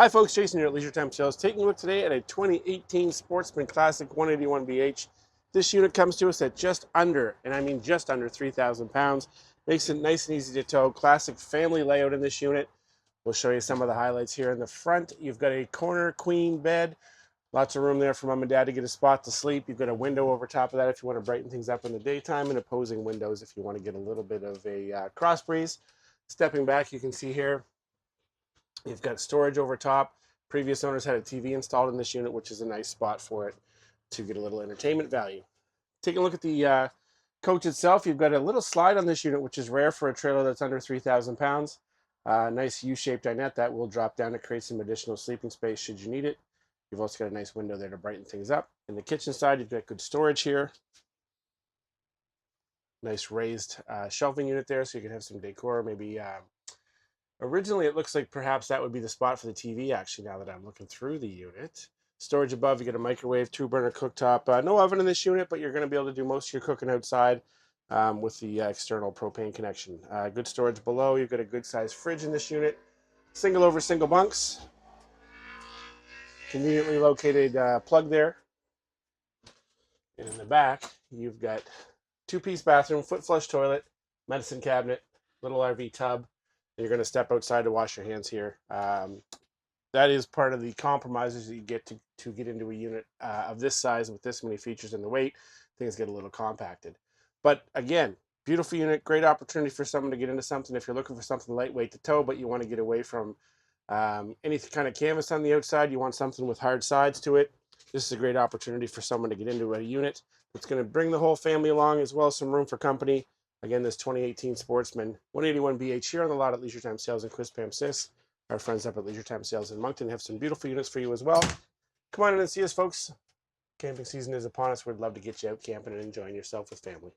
Hi folks, Jason here at Leisure Time Sales, taking a look today at a 2018 Sportsmen Classic 181BH. This unit comes to us at just under, and I mean just under 3,000 pounds. Makes it nice and easy to tow. Classic family layout in this unit. We'll show you some of the highlights here. In the front, you've got a corner queen bed. Lots of room there for mom and dad to get a spot to sleep. You've got a window over top of that if you want to brighten things up in the daytime, and opposing windows if you want to get a little bit of a cross breeze. Stepping back, you can see here, you've got storage over top. Previous owners had a TV installed in this unit, which is a nice spot for it to get a little entertainment value. Taking a look at the coach itself, you've got a little slide on this unit, which is rare for a trailer that's under 3,000 pounds. Nice U-shaped dinette that will drop down to create some additional sleeping space should you need it. You've also got a nice window there to brighten things up. In the kitchen side, you've got good storage here. Nice raised shelving unit there, so you can have some decor, maybe. Originally, it looks like perhaps that would be the spot for the TV, actually, now that I'm looking through the unit. Storage above, you get a microwave, 2-burner cooktop. No oven in this unit, but you're going to be able to do most of your cooking outside with the external propane connection. Good storage below. You've got a good-sized fridge in this unit. Single over single bunks. Conveniently located plug there. And in the back, you've got 2-piece bathroom, foot flush toilet, medicine cabinet, little RV tub. You're going to step outside to wash your hands here. That is part of the compromises that you get to get into a unit of this size with this many features and the weight. Things get a little compacted. But again, beautiful unit, great opportunity for someone to get into something if you're looking for something lightweight to tow, but you want to get away from any kind of canvas on the outside. You want something with hard sides to it. This is a great opportunity for someone to get into a unit that's going to bring the whole family along, as well as some room for company. Again, this 2018 Sportsmen 181BH here on the lot at Leisure Time Sales in Quispam. Our friends up at Leisure Time Sales in Moncton have some beautiful units for you as well. Come on in and see us, folks. Camping season is upon us. We'd love to get you out camping and enjoying yourself with family.